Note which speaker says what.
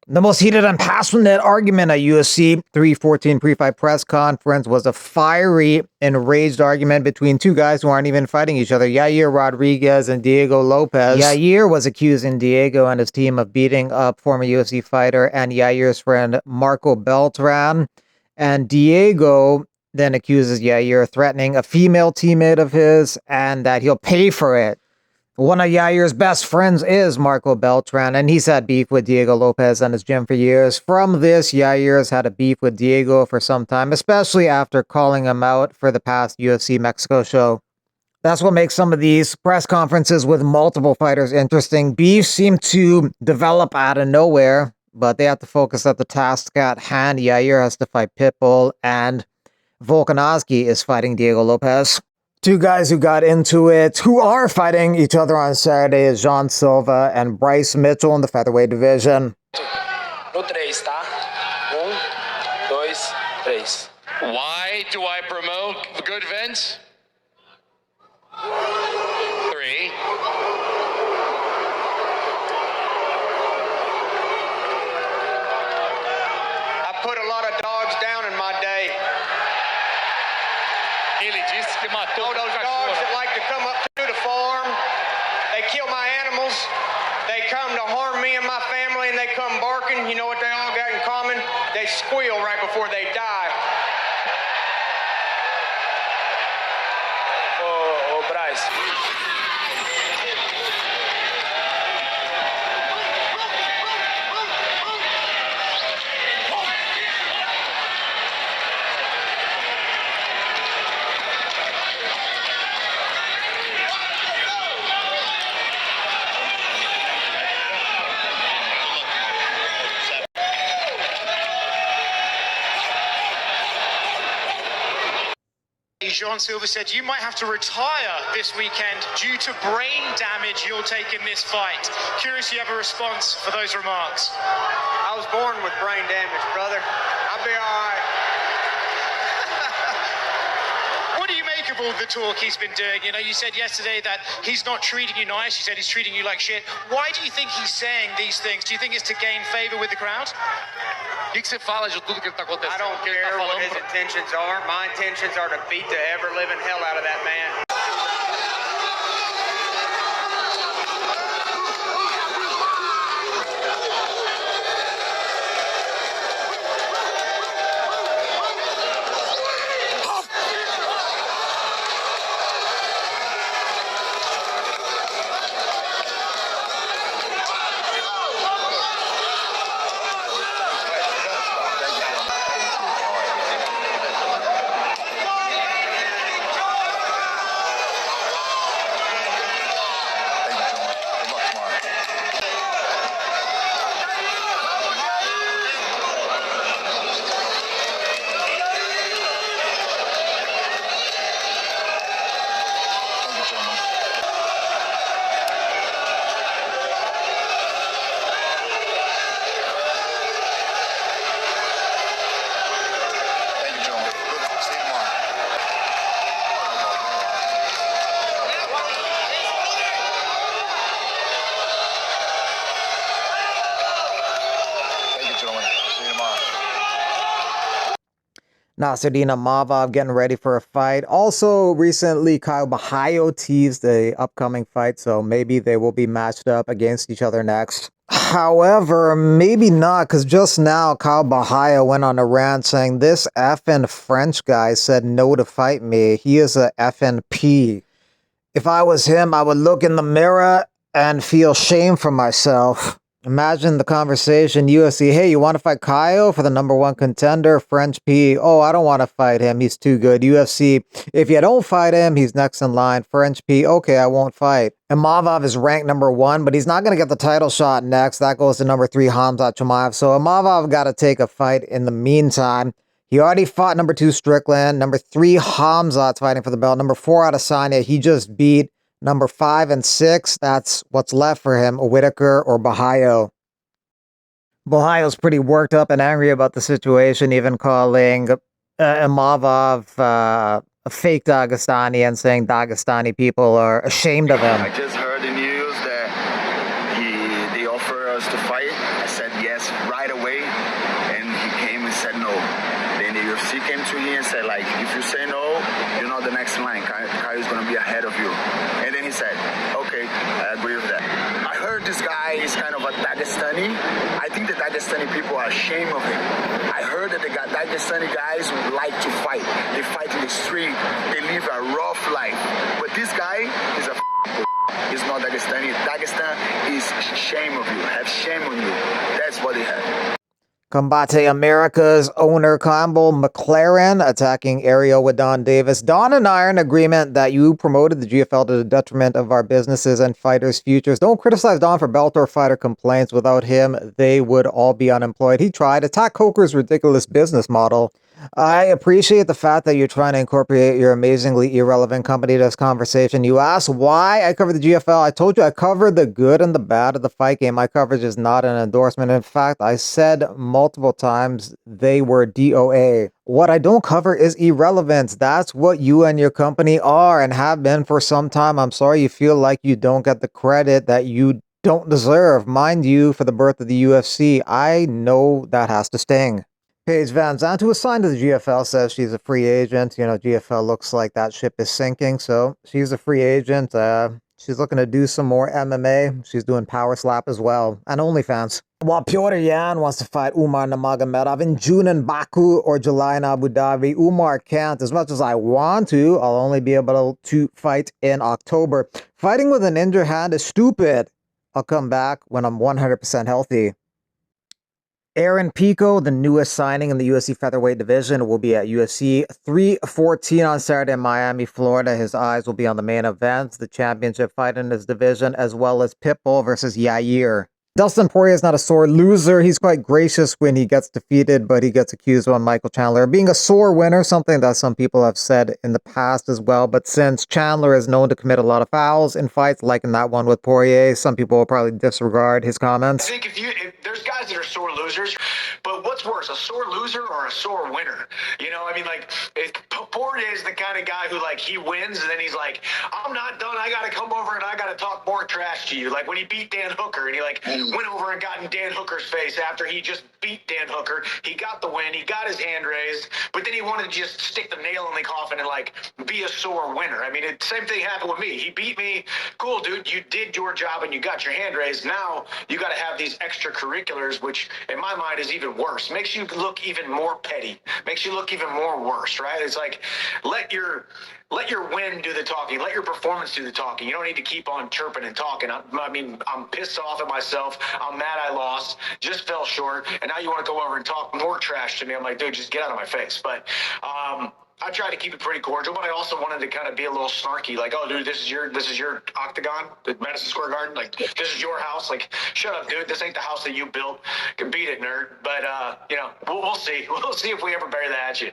Speaker 1: The most heated and passionate argument at UFC 314 pre-fight press conference was a fiery, enraged argument between two guys who aren't even fighting each other, Yair Rodriguez and Diego Lopez. Yair was accusing Diego and his team of beating up former UFC fighter and Yair's friend Marco Beltran, and Diego then accuses Yair of threatening a female teammate of his and that he'll pay for it. One of Yair's best friends is Marco Beltran, and he's had beef with Diego Lopez and his gym for years. From this, Yair's had a beef with Diego for some time, especially after calling him out for the past UFC Mexico show. That's what makes some of these press conferences with multiple fighters interesting. Beefs seem to develop out of nowhere, but they have to focus at the task at hand. Yair has to fight Pitbull, and Volkanovski is fighting Diego Lopez. Two guys who got into it, who are fighting each other on Saturday, is Jean Silva and Bryce Mitchell in the featherweight division.
Speaker 2: No três, tá? 1, 2, 3.
Speaker 3: Why do I promote good events? 3.
Speaker 4: I put a lot of dogs down in my day.
Speaker 3: Ele disse que matou
Speaker 4: Those dogs that like to come up to the farm, they kill my animals, they come to harm me and my family, and they come barking. You know what they all got in common? They squeal right before they die.
Speaker 2: Ô, Bryce.
Speaker 5: Jean Silva said you might have to retire this weekend due to brain damage you'll take in this fight. Curious you have a response for those remarks.
Speaker 4: I was born with brain damage, brother. I'll be all right.
Speaker 5: What do you make of all the talk he's been doing? You know, you said yesterday that he's not treating you nice. You said he's treating you like shit. Why do you think he's saying these things? Do you think it's to gain favor with the crowd?
Speaker 3: O que você fala de tudo que está acontecendo?
Speaker 4: I don't care what his intentions are. My intentions are to beat the ever-living hell out of that man.
Speaker 1: Nasruddin Imavov getting ready for a fight. Also, recently, Kyle Bahayo teased the upcoming fight, so maybe they will be matched up against each other next. However, maybe not, because just now, Kyle Bahayo went on a rant saying this effing French guy said no to fight me. He is a effing P. If I was him, I would look in the mirror and feel shame for myself. Imagine the conversation, UFC, hey, you want to fight Kyle for the #1 contender, French P? Oh, I don't want to fight him, he's too good. UFC, if you don't fight him, he's next in line. French P, okay, I won't fight. Imavov is ranked #1, but he's not going to get the title shot next. That goes to #3, Khamzat Chimaev. So Imavov got to take a fight in the meantime. He already fought #2 Strickland, #3 Khamzat's fighting for the belt, #4 Adesanya. He just beat #5 and 6, that's what's left for him, Whitaker or Bahayo. Bahayo's pretty worked up and angry about the situation, even calling Imavov a fake Dagestani and saying Dagestani people are ashamed of him.
Speaker 6: I just heard the news that they offer us to fight I said yes right away, and he came and said no. Then the UFC came to me and said, like, if you say no, you're not the next in line. Kyle is going to be ahead of you. And then he said, okay, I agree with that. I heard this guy is kind of a Dagestani. I think the Dagestani people are ashamed of him. I heard that the Dagestani guys like to fight. They fight in the street. They live a rough life. But this guy is a He's not Dagestani. Dagestan is shame of you. Have shame on you. That's what they have.
Speaker 1: Combate America's owner Campbell McLaren attacking Ariel with Don Davis. Don and I are in agreement that you promoted the GFL to the detriment of our businesses and fighters' futures. Don't criticize Don for Bellator fighter complaints. Without him, they would all be unemployed. He tried. Attack Coker's ridiculous business model. I appreciate the fact that you're trying to incorporate your amazingly irrelevant company to this conversation. You asked why I cover the GFL. I told you I cover the good and the bad of the fight game. My coverage is not an endorsement. In fact, I said multiple times they were DOA. What I don't cover is irrelevance. That's what you and your company are and have been for some time. I'm sorry you feel like you don't get the credit that you don't deserve. Mind you, for the birth of the UFC, I know that has to sting. Paige Van Zandt, who was signed to the GFL, says she's a free agent. You know, GFL looks like that ship is sinking, so she's a free agent. She's looking to do some more MMA. She's doing Power Slap as well, and OnlyFans. While Piotr Yan wants to fight Umar Nurmagomedov in June in Baku or July in Abu Dhabi, Umar can't. As much as I want to, I'll only be able to fight in October. Fighting with an injured hand is stupid. I'll come back when I'm 100% healthy. Aaron Pico, the newest signing in the UFC featherweight division, will be at UFC 314 on Saturday in Miami, Florida. His eyes will be on the main event, the championship fight in his division, as well as Pitbull versus Yair. Dustin Poirier is not a sore loser. He's quite gracious when he gets defeated, but he gets accused of Michael Chandler being a sore winner, something that some people have said in the past as well. But since Chandler is known to commit a lot of fouls in fights, like in that one with Poirier, some people will probably disregard his comments.
Speaker 5: I think if there's guys that are sore losers, but what's worse, a sore loser or a sore winner? You know, I mean, like, Poirier is the kind of guy who, like, he wins and then he's like, I'm not done. I got to come over and I got to talk more trash to you. Like when he beat Dan Hooker and he, like, went over and got in Dan Hooker's face after he just beat Dan Hooker. He got the win. He got his hand raised, but then he wanted to just stick the nail in the coffin and, like, be a sore winner. I mean, same thing happened with me. He beat me. Cool, dude. You did your job and you got your hand raised. Now you got to have these extracurriculars, which in my mind is even worse. Makes you look even more petty. Makes you look even more worse, right? It's like, let your win do the talking. Let your performance do the talking. You don't need to keep on chirping and talking. I'm pissed off at myself. I'm mad I lost. Just fell short. And now you want to go over and talk more trash to me. I'm like, dude, just get out of my face. But I tried to keep it pretty cordial, but I also wanted to kind of be a little snarky. Like, oh, dude, this is your octagon, the Madison Square Garden. Like, this is your house. Like, shut up, dude. This ain't the house that you built. Can beat it, nerd. But, you know, we'll see. We'll see if we ever bury that at you.